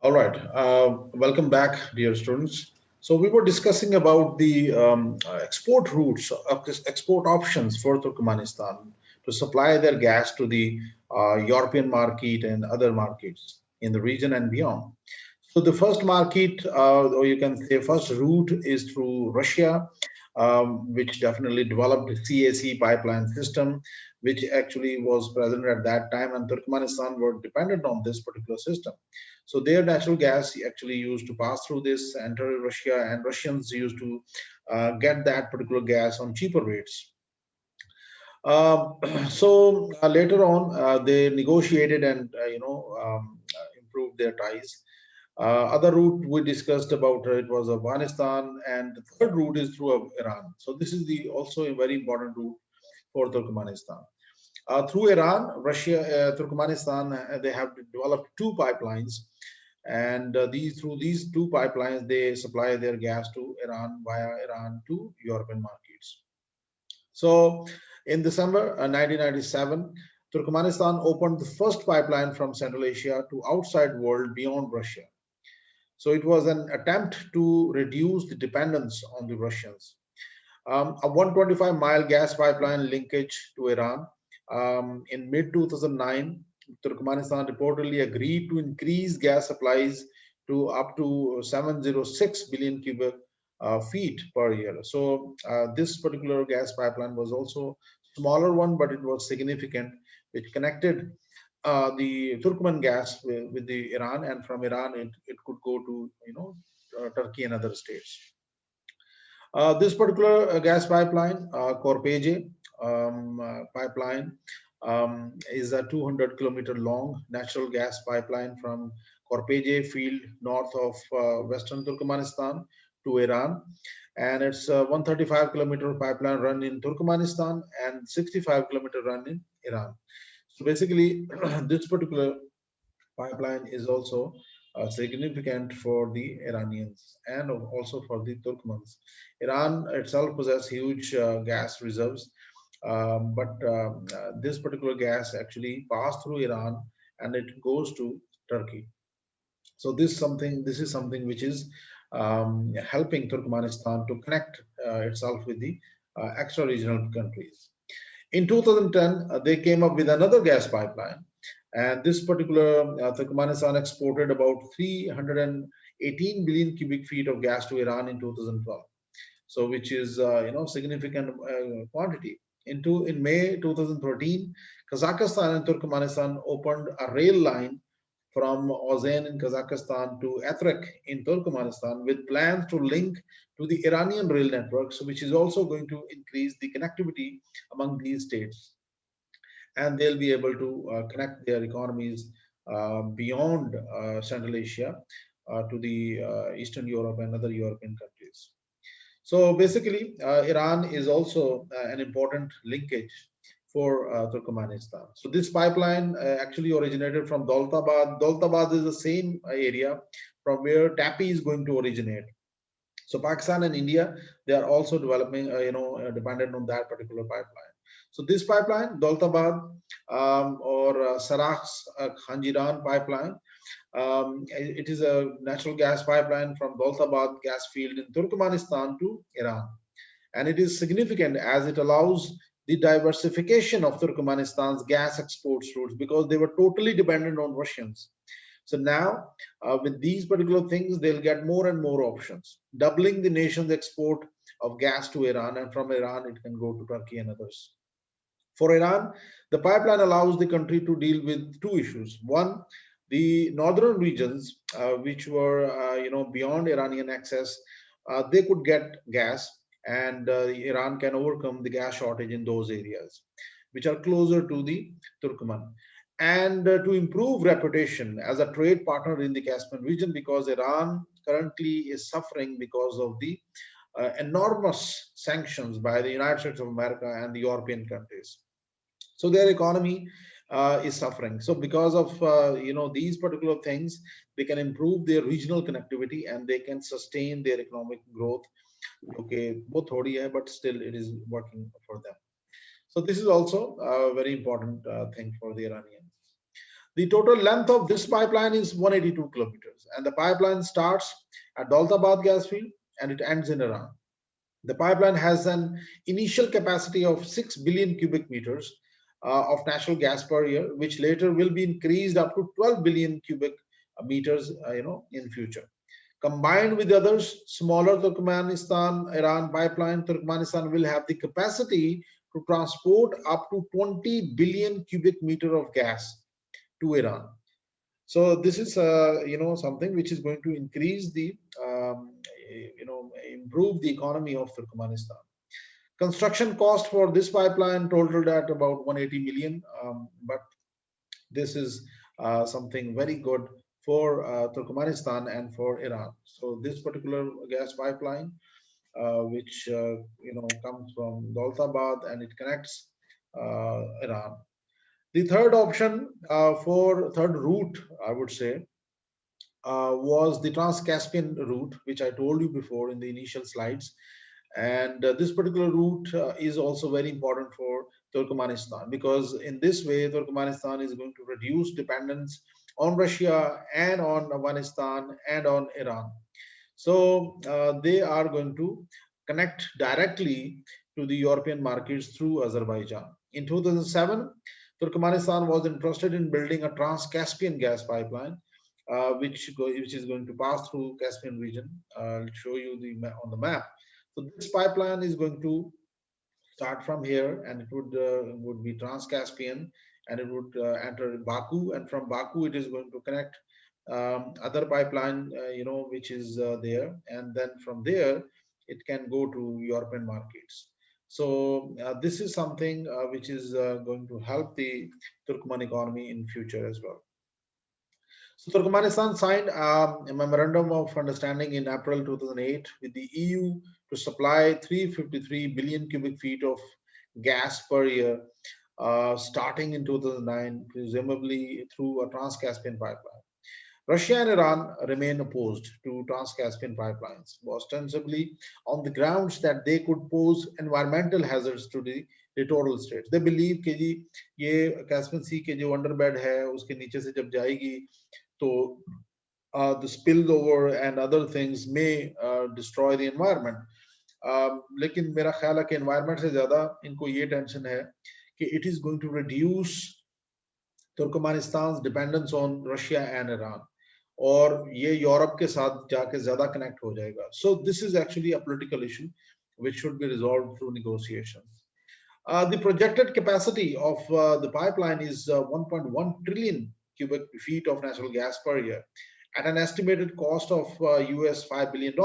All right. Welcome back, dear students. So we were discussing about the export routes, export options for Turkmenistan to supply their gas to the European market and other markets in the region and beyond. So the first market, or you can say first route, is through Russia, which definitely developed the CAC pipeline system, which actually was present at that time, and Turkmenistan were dependent on this particular system. So their natural gas actually used to pass through this, enter Russia, and Russians used to get that particular gas on cheaper rates. Later on, they negotiated and improved their ties. Other route we discussed about it was Afghanistan, and the third route is through Iran. So this is the also a very important route for Turkmenistan. Through Iran, Russia, Turkmenistan, they have developed two pipelines, and through these two pipelines they supply their gas to Iran via Iran to European markets. So in December 1997, Turkmenistan opened the first pipeline from Central Asia to outside world beyond Russia. So it was an attempt to reduce the dependence on the Russians. A 125-mile gas pipeline linkage to Iran. In mid 2009, Turkmenistan reportedly agreed to increase gas supplies to up to 706 billion cubic feet per year. So this particular gas pipeline was also smaller one, but it was significant, which connected the Turkmen gas with the Iran, and from Iran it could go to Turkey and other states. This particular gas pipeline, Corpege pipeline, is a 200-kilometer long natural gas pipeline from Corpege field north of western Turkmenistan to Iran. And it's a 135-kilometer pipeline run in Turkmenistan and 65-kilometer run in Iran. So basically, this particular pipeline is also significant for the Iranians and also for the Turkmens. Iran itself possesses huge gas reserves, but this particular gas actually passed through Iran and it goes to Turkey. So this is something which is helping Turkmenistan to connect itself with the extra regional countries. In 2010, they came up with another gas pipeline, and this particular Turkmenistan exported about 318 billion cubic feet of gas to Iran in 2012. So, which is significant quantity. In May 2013, Kazakhstan and Turkmenistan opened a rail line from Ozan in Kazakhstan to Atrak in Turkmenistan with plans to link to the Iranian rail networks, which is also going to increase the connectivity among these states. And they'll be able to connect their economies beyond Central Asia to the Eastern Europe and other European countries. So basically, Iran is also an important linkage for Turkmenistan. So this pipeline actually originated from Daulatabad. Daulatabad is the same area from where TAPI is going to originate. So Pakistan and India, they are also developing, dependent on that particular pipeline. So this pipeline, Daulatabad or Sarakh's Khanjiran pipeline, it is a natural gas pipeline from Daulatabad gas field in Turkmenistan to Iran. And it is significant as it allows the diversification of Turkmenistan's gas exports routes because they were totally dependent on Russians. So now, with these particular things, they'll get more and more options, doubling the nation's export of gas to Iran, and from Iran, it can go to Turkey and others. For Iran, the pipeline allows the country to deal with two issues. One, the northern regions, which were beyond Iranian access, they could get gas, and Iran can overcome the gas shortage in those areas, which are closer to the Turkmen. And to improve reputation as a trade partner in the Caspian region, because Iran currently is suffering because of the enormous sanctions by the United States of America and the European countries. So their economy is suffering. So because of these particular things, they can improve their regional connectivity and they can sustain their economic growth. Okay, both thodi hai, but still it is working for them. So this is also a very important thing for the Iranians. The total length of this pipeline is 182 kilometers, and the pipeline starts at Daulatabad gas field and it ends in Iran. The pipeline has an initial capacity of 6 billion cubic meters of natural gas per year, which later will be increased up to 12 billion cubic meters, in future. Combined with others, smaller Turkmenistan-Iran pipeline, Turkmenistan will have the capacity to transport up to 20 billion cubic meter of gas to Iran. So this is, something which is going to increase the, improve the economy of Turkmenistan. Construction cost for this pipeline totaled at about 180 million, but this is something very good for Turkmenistan and for Iran. So this particular gas pipeline, which comes from Daulatabad and it connects Iran. The third option for third route, I would say, was the Trans-Caspian route, which I told you before in the initial slides. And this particular route is also very important for Turkmenistan, because in this way, Turkmenistan is going to reduce dependence on Russia and on Afghanistan and on Iran. So they are going to connect directly to the European markets through Azerbaijan. In 2007, Turkmenistan was interested in building a Trans-Caspian gas pipeline, which is going to pass through Caspian region. I'll show you on the map. So this pipeline is going to start from here, and it would be Trans-Caspian, and it would enter Baku, and from Baku it is going to connect other pipeline, which is there, and then from there it can go to European markets. So this is something which is going to help the Turkmen economy in future as well. So Turkmenistan signed a memorandum of understanding in April 2008 with the EU to supply 353 billion cubic feet of gas per year, starting in 2009, presumably through a Trans-Caspian pipeline. Russia and Iran remain opposed to Trans-Caspian pipelines, ostensibly on the grounds that they could pose environmental hazards to the littoral states. They believe कि जी ये Caspian Sea के जो underbed है उसके नीचे से जब जाएगी तो the spillover and other things may destroy the environment. लेकिन मेरा ख्याल है कि environment से ज़्यादा इनको ये tension है कि it is going to reduce Turkmenistan's dependence on Russia and Iran, और ये यूरोप के साथ जाके ज्यादा कनेक्ट हो जाएगा. So this is actually a political issue which should be resolved through negotiations. The projected capacity of the pipeline is 1.1 trillion cubic feet of natural gas per year at an estimated cost of US $5 billion.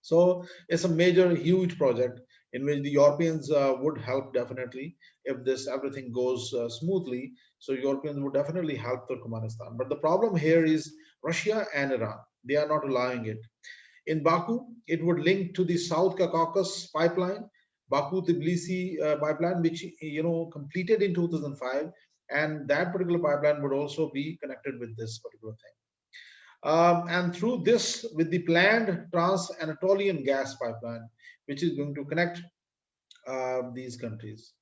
So it's a major, huge project in which the Europeans would help definitely if this everything goes smoothly. So Europeans would definitely help Turkmenistan. But the problem here is Russia and Iran. They are not allowing it. In Baku, it would link to the South Caucasus pipeline, Baku-Tbilisi pipeline, which completed in 2005, and that particular pipeline would also be connected with this particular thing. And through this, with the planned Trans-Anatolian gas pipeline, which is going to connect these countries.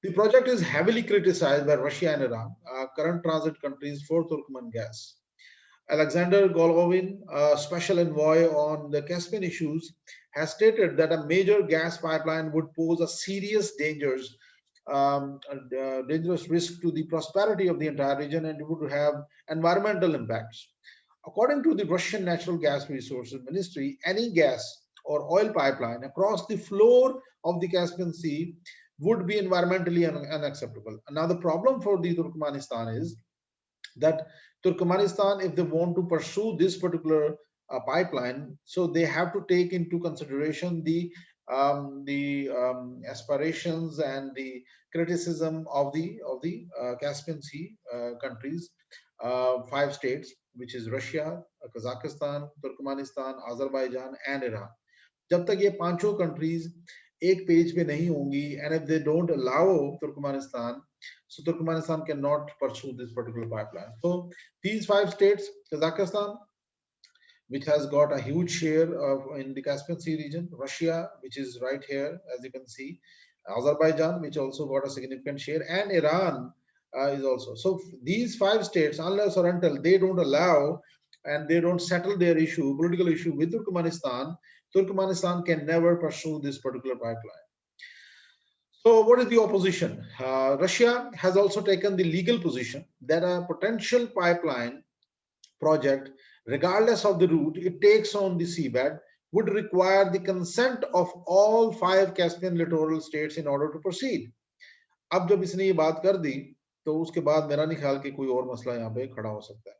The project is heavily criticized by Russia and Iran, current transit countries for Turkmen gas. Alexander Golovin, a special envoy on the Caspian issues, has stated that a major gas pipeline would pose a serious dangerous risk to the prosperity of the entire region, and it would have environmental impacts. According to the Russian Natural Gas Resources Ministry, any gas or oil pipeline across the floor of the Caspian Sea would be environmentally unacceptable. Now, the problem for the Turkmenistan is that Turkmenistan, if they want to pursue this particular pipeline, so they have to take into consideration the aspirations and the criticism of the Caspian Sea countries, 5 states, which is Russia, Kazakhstan, Turkmenistan, Azerbaijan, and Iran. जब तक ये पांचों countries एक page पे नहीं होंगी, and if they don't allow Turkmenistan, so Turkmenistan cannot pursue this particular pipeline. So these 5 states, Kazakhstan, which has got a huge share of in the Caspian Sea region, Russia, which is right here, as you can see, Azerbaijan, which also got a significant share, and Iran, is also. So these five states, unless or until they don't allow and they don't settle their issue, political issue with Turkmenistan, Turkmenistan can never pursue this particular pipeline. So what is the opposition? Russia has also taken the legal position that a potential pipeline project, regardless of the route it takes on the seabed, would require the consent of all five Caspian littoral states in order to proceed. अब जब इसने ये बात कर दी तो उसके बाद मेरा नहीं ख्याल कि कोई और मसला यहाँ पे खड़ा हो सकता है.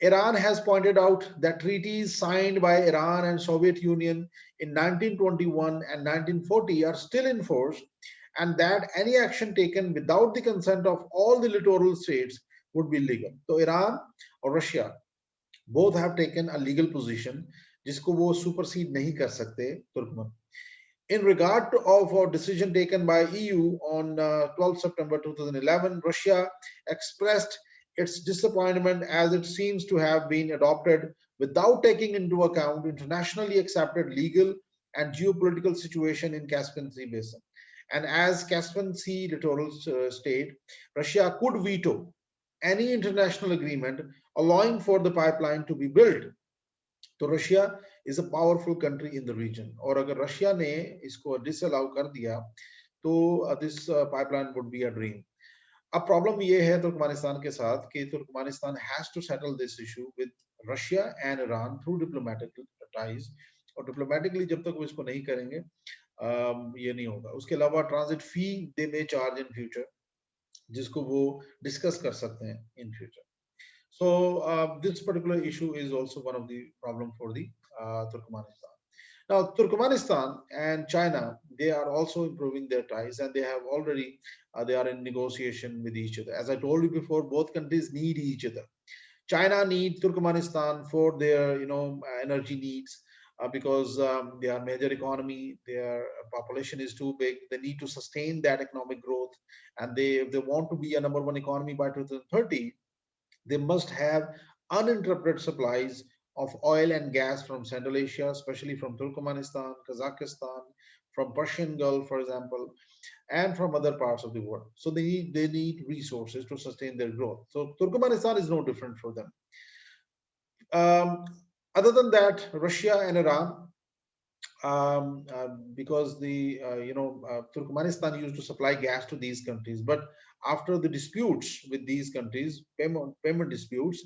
Iran has pointed out that treaties signed by Iran and Soviet Union in 1921 and 1940 are still in force, and that any action taken without the consent of all the littoral states would be illegal. So Iran or Russia both have taken a legal position जिसको वो supersede नहीं कर सकते तुर्कमन. In regard to of a decision taken by EU on 12 September 2011, Russia expressed its disappointment as it seems to have been adopted without taking into account internationally accepted legal and geopolitical situation in Caspian Sea basin. And as Caspian Sea littoral state, Russia could veto any international agreement allowing for the pipeline to be built. तो Russia is a powerful country in the region, और अगर Russia ने इसको disallow कर दिया तो this pipeline would be a dream. अब problem ये है तुर्कमेनिस्तान के साथ कि Turkmenistan has to settle this issue with Russia and Iran through diplomatic ties, और डिप्लोमेटिकली जब तक वो इसको नहीं करेंगे ये नहीं होगा. उसके अलावा transit fee they may charge in future, जिसको वो डिस्कस कर सकते हैं in future. So this particular issue is also one of the problem for the Turkmenistan. Now Turkmenistan and China, they are also improving their ties, and they have already they are in negotiation with each other. As I told you before, both countries need each other. China needs Turkmenistan for their energy needs, because they are major economy, their population is too big, they need to sustain that economic growth, and if they want to be a number one economy by 2030, they must have uninterrupted supplies of oil and gas from Central Asia, especially from Turkmenistan, Kazakhstan, from Persian Gulf, for example, and from other parts of the world. So they need resources to sustain their growth. So Turkmenistan is no different for them. Other than that, Russia and Iran, because the Turkmenistan used to supply gas to these countries, but after the disputes with these countries, payment disputes,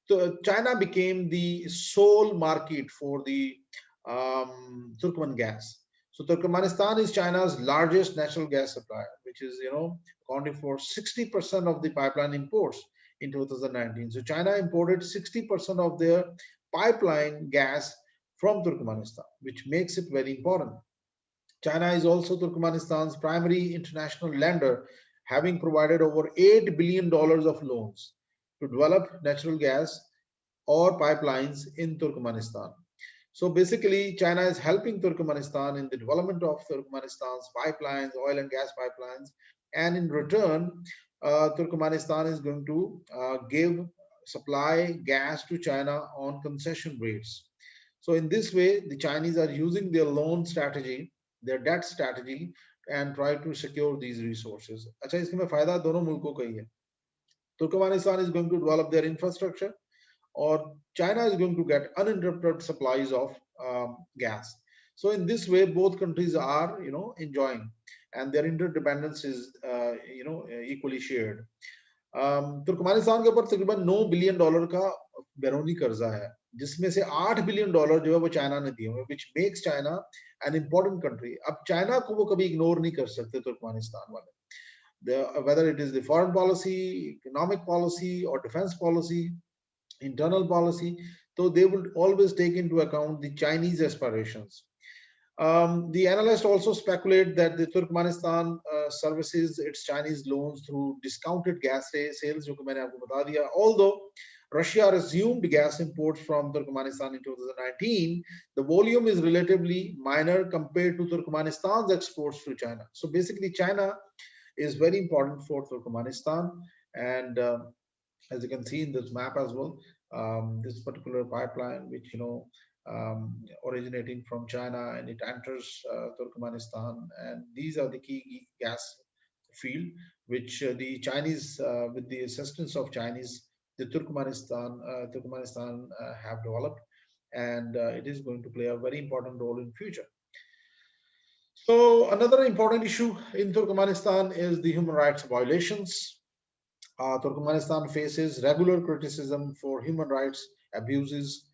so China became the sole market for the Turkmen gas. So Turkmenistan is China's largest natural gas supplier, which is accounting for 60% of the pipeline imports in 2019. So China imported 60% of their pipeline gas from Turkmenistan, which makes it very important. China is also Turkmenistan's primary international lender, having provided over $8 billion of loans to develop natural gas or pipelines in Turkmenistan. So basically, China is helping Turkmenistan in the development of Turkmenistan's pipelines, oil and gas pipelines, and in return, Turkmenistan is going to give supply gas to China on concession rates. So in this way, the Chinese are using their loan strategy, their debt strategy, and try to secure these resources. अच्छा, इसमें फायदा दोनों मुल्कों का ही है. Turkmenistan is going to develop their infrastructure, or China is going to get uninterrupted supplies of gas. So in this way, both countries are, enjoying, and their interdependence is, equally shared. Turkmenistan के ऊपर तकरीबन $9 billion का बैरूनी कर्जा है, जिसमें से $8 billion जो है वो चाइना ने दिए हुए, which makes China an important country. अब चाइना को वो कभी इग्नोर नहीं कर सकते तुर्कमेनिस्तान वाले, whether it is the foreign policy, economic policy, or defense policy, internal policy. So they will always take into account the Chinese aspirations. The analysts also speculate that the Turkmenistan services its Chinese loans through discounted gas sales, जो कि मैंने आपको बता दिया. Although Russia resumed gas imports from Turkmenistan in 2019, the volume is relatively minor compared to Turkmenistan's exports to China. So basically, China is very important for Turkmenistan, and as you can see in this map as well, this particular pipeline, which originating from China, and it enters Turkmenistan, and these are the key gas field, which the Chinese, with the assistance of Chinese, the Turkmenistan have developed, and it is going to play a very important role in future. So another important issue in Turkmenistan is the human rights violations. Turkmenistan faces regular criticism for human rights abuses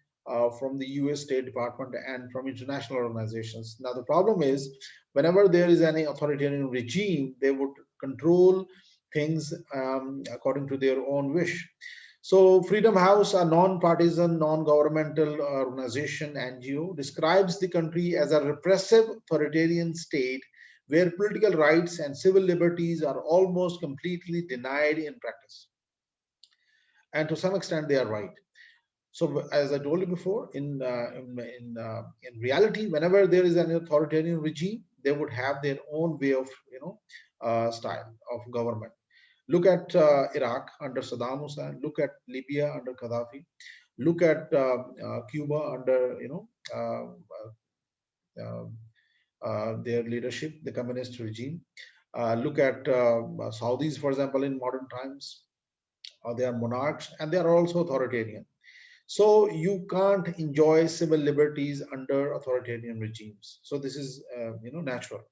from the US State Department and from international organizations. Now, the problem is, whenever there is any authoritarian regime, they would control things according to their own wish. So, Freedom House, a non-partisan, non-governmental organization, NGO, describes the country as a repressive authoritarian state where political rights and civil liberties are almost completely denied in practice. And to some extent, they are right. So, as I told you before, in reality, whenever there is an authoritarian regime, they would have their own way of style of government. Look at Iraq under Saddam Hussein. Look at Libya under Gaddafi. Look at Cuba under uh, their leadership, the communist regime. Look at Saudis, for example, in modern times. They are monarchs and they are also authoritarian. So you can't enjoy civil liberties under authoritarian regimes. So this is, natural.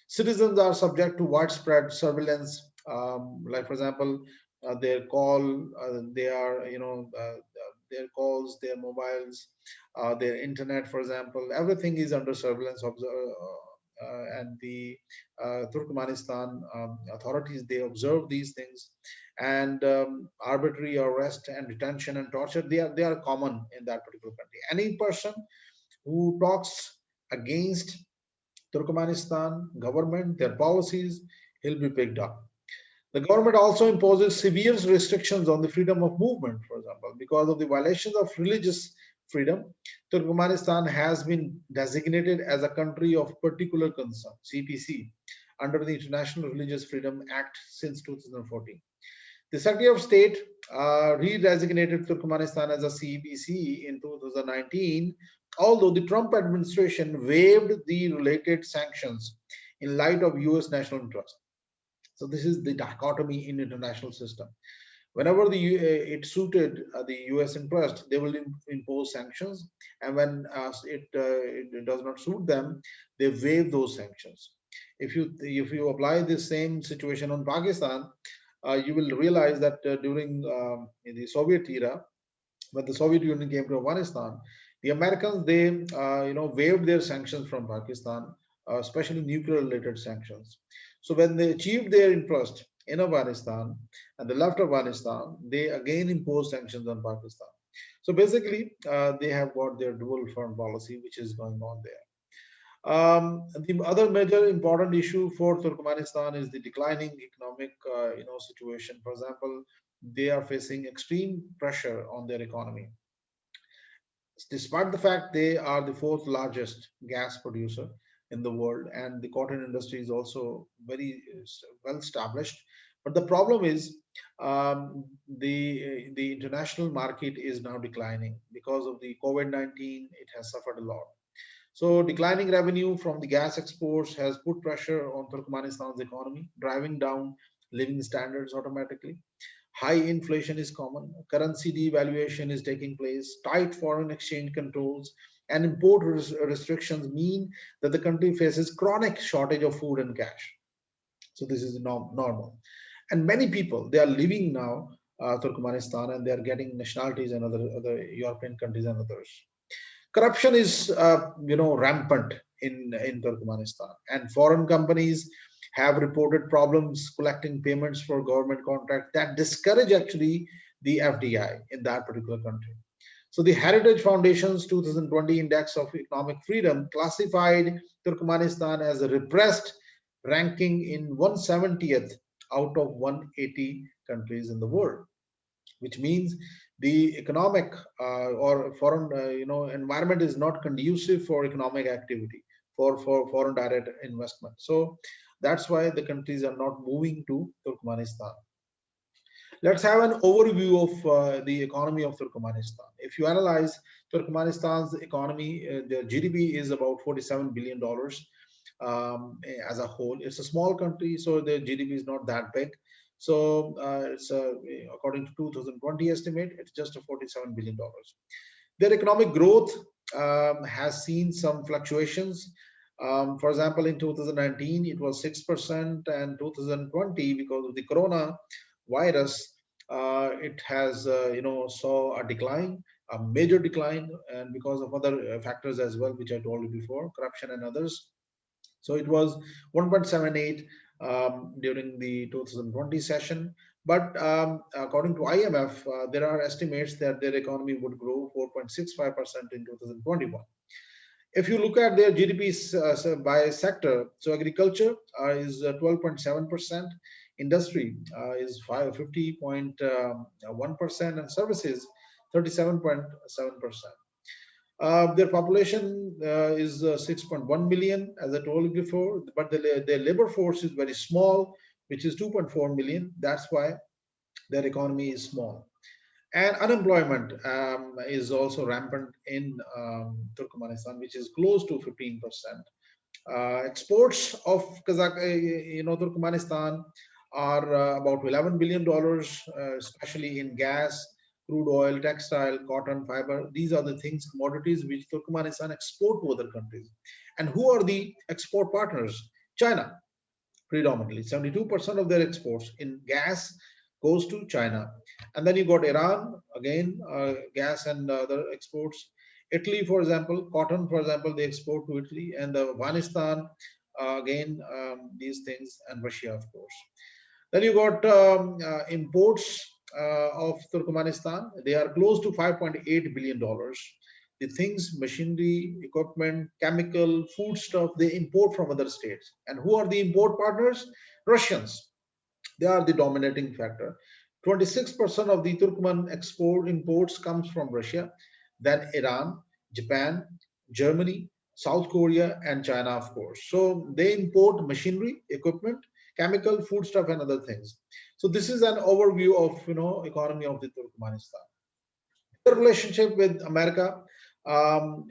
Citizens are subject to widespread surveillance. Like, for example, they are, their calls, their mobiles, their internet, for example, everything is under surveillance of and the Turkmenistan authorities, they observe these things, and arbitrary arrest and detention and torture, they are common in that particular country. Any person who talks against Turkmenistan government, their policies, he'll be picked up. The government also imposes severe restrictions on the freedom of movement, for example, because of the violations of religious freedom. Turkmenistan has been designated as a country of particular concern, CPC, under the International Religious Freedom Act since 2014. The Secretary of State re-designated Turkmenistan as a CPC in 2019, although the Trump administration waived the related sanctions in light of US national interest. So this is the dichotomy in international system. Whenever it suited the US interest, they will impose sanctions, and when it does not suit them, they waive those sanctions. If you apply the same situation on Pakistan, you will realize that during in the Soviet era, when the Soviet Union came to Afghanistan, the Americans, they waived their sanctions from Pakistan, especially nuclear related sanctions. So when they achieved their interest in Afghanistan and they left Afghanistan, they again imposed sanctions on Pakistan. So basically, they have got their dual foreign policy, which is going on there. The other major important issue for Turkmenistan is the declining economic, situation. For example, they are facing extreme pressure on their economy, despite the fact they are the fourth largest gas producer in the world, and the cotton industry is also very well established. But the problem is, the international market is now declining because of the COVID-19. It has suffered a lot. So declining revenue from the gas exports has put pressure on Turkmenistan's economy, driving down living standards automatically. High inflation is common, currency devaluation is taking place, tight foreign exchange controls and import restrictions mean that the country faces chronic shortage of food and cash. So this is normal. And many people, they are living now Turkmenistan, and they are getting nationalities in other European countries and others. Corruption is rampant in Turkmenistan, and foreign companies have reported problems collecting payments for government contracts that discourage actually the FDI in that particular country. So the Heritage Foundation's 2020 Index of Economic Freedom classified Turkmenistan as a repressed, ranking in 170th out of 180 countries in the world, which means the economic or foreign environment is not conducive for economic activity, for foreign direct investment. So that's why the countries are not moving to Turkmenistan. Let's have an overview of the economy of Turkmenistan. If you analyze Turkmenistan's economy, their GDP is about $47 billion. as a whole. It's a small country, so the GDP is not that big. So it's according to 2020 estimate, it's just a $47 billion. Their economic growth has seen some fluctuations. For example, in 2019, it was 6%, and 2020, because of the corona virus, it has saw a decline, a major decline, and because of other factors as well, which I told you before, corruption and others. So it was 1.78 during the 2020 session. But according to IMF, there are estimates that their economy would grow 4.65% in 2021. If you look at their GDP by sector, so agriculture is 12.7%, industry is 50.1%, and services 37.7%. Their population is 6.1 million, as I told you before, but their labor force is very small, which is 2.4 million. That's why their economy is small. And unemployment is also rampant in Turkmenistan, which is close to 15%. Exports of Turkmenistan are about $11 billion, especially in gas, crude oil, textile, cotton, fiber. These are the things, commodities which Turkmenistan export to other countries. And who are the export partners? China, predominantly. 72% of their exports in gas goes to China. And then you got Iran, again, gas and other exports. Italy, for example, cotton, for example, they export to Italy, and Afghanistan, again, these things, and Russia, of course. Then you got imports of Turkmenistan. They are close to $5.8 billion. The things, machinery, equipment, chemical, food stuff, they import from other states. And who are the import partners? Russians. They are the dominating factor. 26% of the Turkmen export imports comes from Russia, then Iran, Japan, Germany, South Korea, and China, of course. So they import machinery, equipment, chemical, foodstuff, and other things. So this is an overview of economy of the Turkmenistan. The relationship with America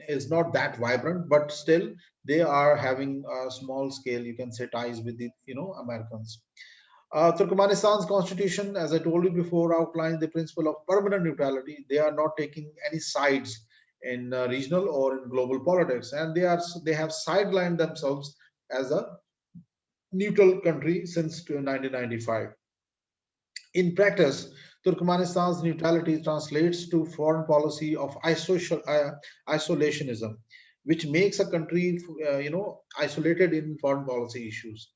is not that vibrant, but still they are having a small scale, you can say, ties with the Americans. Turkmenistan's constitution, as I told you before, outlines the principle of permanent neutrality. They are not taking any sides in regional or in global politics, and they have sidelined themselves as a neutral country since 1995. In practice, Turkmenistan's neutrality translates to foreign policy of isolationism, which makes a country, isolated in foreign policy issues.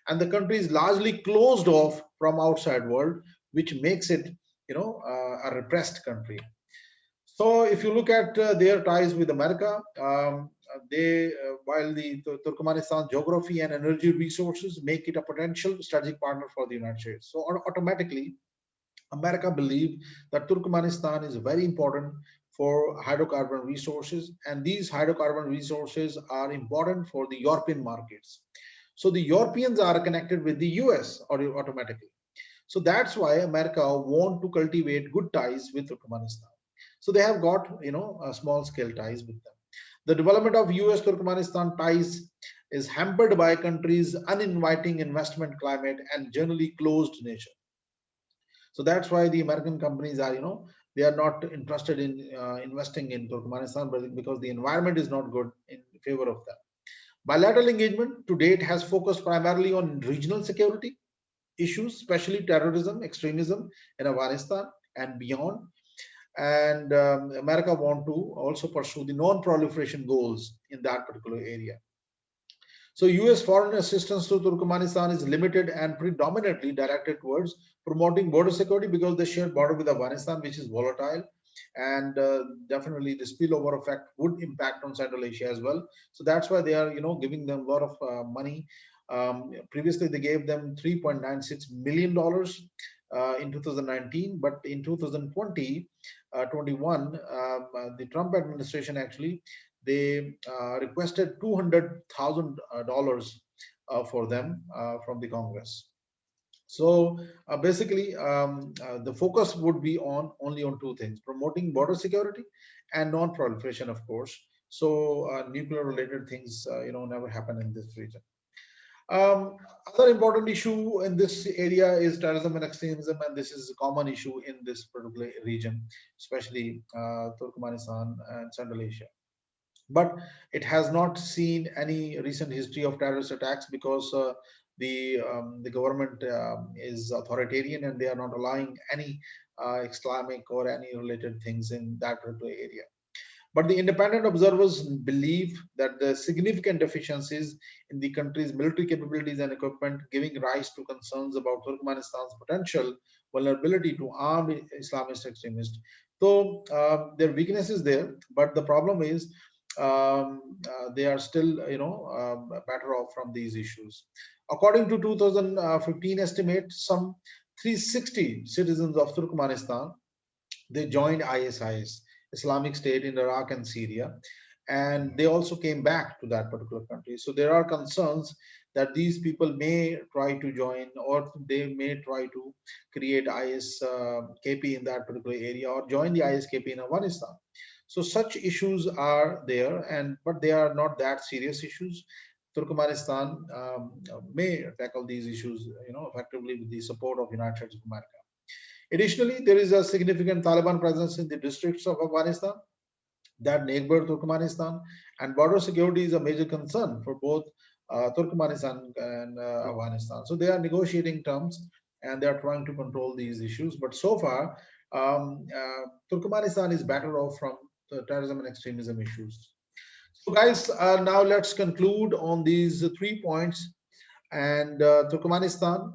And the country is largely closed off from outside world, which makes it, a repressed country. So if you look at their ties with America, while the Turkmenistan geography and energy resources make it a potential strategic partner for the United States. So automatically, America believes that Turkmenistan is very important for hydrocarbon resources, and these hydrocarbon resources are important for the European markets. So the Europeans are connected with the US automatically. So that's why America want to cultivate good ties with Turkmenistan. So they have got, small scale ties with them. The development of US Turkmenistan ties is hampered by countries' uninviting investment climate and generally closed nature. So that's why the American companies are, they are not interested in investing in Turkmenistan, because the environment is not good in favor of them. Bilateral engagement to date has focused primarily on regional security issues, especially terrorism, extremism in Afghanistan and beyond. And America want to also pursue the non-proliferation goals in that particular area. So US foreign assistance to Turkmenistan is limited and predominantly directed towards promoting border security, because they share border with Afghanistan, which is volatile, and definitely the spillover effect would impact on Central Asia as well. So that's why they are, giving them a lot of money. Previously, they gave them $3.96 million in 2019, but in 2020, 21, the Trump administration actually, they requested $200,000 for them from the Congress. So basically, the focus would be on only on two things: promoting border security and non-proliferation, of course. So nuclear related things, never happen in this region. Um, Other important issue in this area is terrorism and extremism, and this is a common issue in this particular region, especially Turkmenistan and Central Asia. But it has not seen any recent history of terrorist attacks because the government is authoritarian and they are not allowing any Islamic or any related things in that particular area. But the independent observers believe that the significant deficiencies in the country's military capabilities and equipment, giving rise to concerns about Turkmenistan's potential vulnerability to armed Islamist extremists. So their weakness is there, but the problem is they are still, better off from these issues. According to 2015 estimate, some 360 citizens of Turkmenistan they joined ISIS, Islamic State in Iraq and Syria, and they also came back to that particular country. So there are concerns that these people may try to join or they may try to create IS KP in that particular area or join the ISKP in Afghanistan. So such issues are there, and but they are not that serious issues. Turkmenistan may tackle these issues, effectively with the support of United States of America. Additionally, there is a significant Taliban presence in the districts of Afghanistan that neighbor Turkmenistan, and border security is a major concern for both Turkmenistan and Afghanistan. So they are negotiating terms and they are trying to control these issues. But so far, Turkmenistan is better off from the terrorism and extremism issues. So, guys, now let's conclude on these 3 points. And Turkmenistan,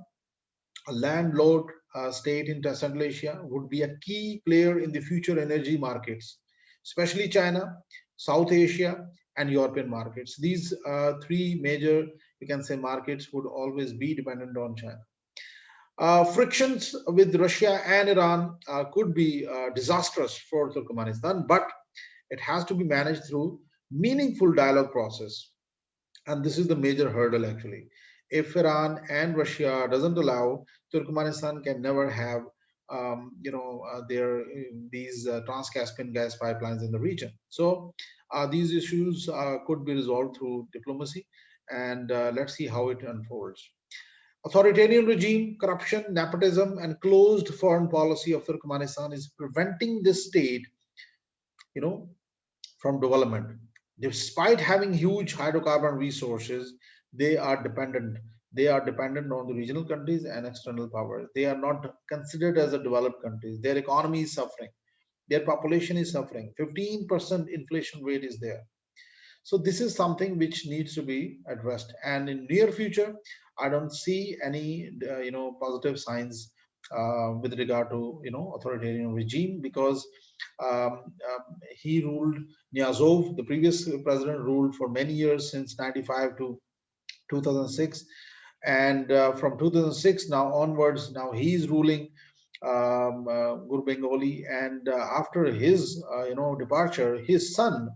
a landlocked state in Central Asia, would be a key player in the future energy markets, especially China, South Asia, and European markets. These three major, you can say, markets would always be dependent on China. Frictions with Russia and Iran could be disastrous for Turkmenistan, but it has to be managed through meaningful dialogue process, and this is the major hurdle actually. If Iran and Russia doesn't allow, Turkmenistan can never have their these Trans-Caspian gas pipelines in the region. So these issues could be resolved through diplomacy, and let's see how it unfolds. Authoritarian regime, corruption, nepotism, and closed foreign policy of Turkmenistan is preventing this state, you know, from development. Despite having huge hydrocarbon resources, they are dependent. They are dependent on the regional countries and external powers. They are not considered as a developed countries. Their economy is suffering. Their population is suffering. 15% inflation rate is there. So this is something which needs to be addressed. And in near future, I don't see any positive signs with regard to authoritarian regime because he ruled. Niazov, the previous president, ruled for many years since 95 to 2006, and from 2006 now onwards, now he's ruling Gurbanguly, and after his departure, his son,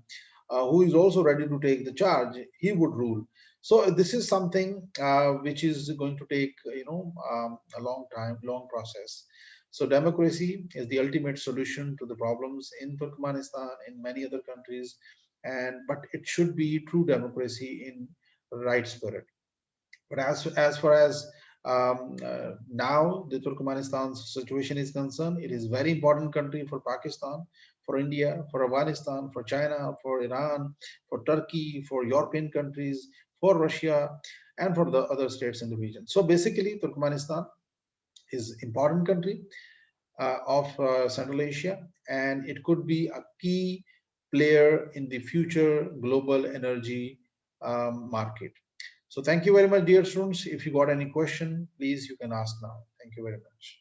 who is also ready to take the charge, he would rule. So this is something which is going to take a long time, long process. So democracy is the ultimate solution to the problems in Turkmenistan, in many other countries, and but it should be true democracy in right spirit. But as far as now the Turkmenistan's situation is concerned, it is very important country for Pakistan, for India, for Afghanistan, for China, for Iran, for Turkey, for European countries, for Russia, and for the other states in the region. So basically, Turkmenistan is important country of Central Asia, and it could be a key player in the future global energy market. So thank you very much, dear students. If you got any question, please you can ask now. Thank you very much.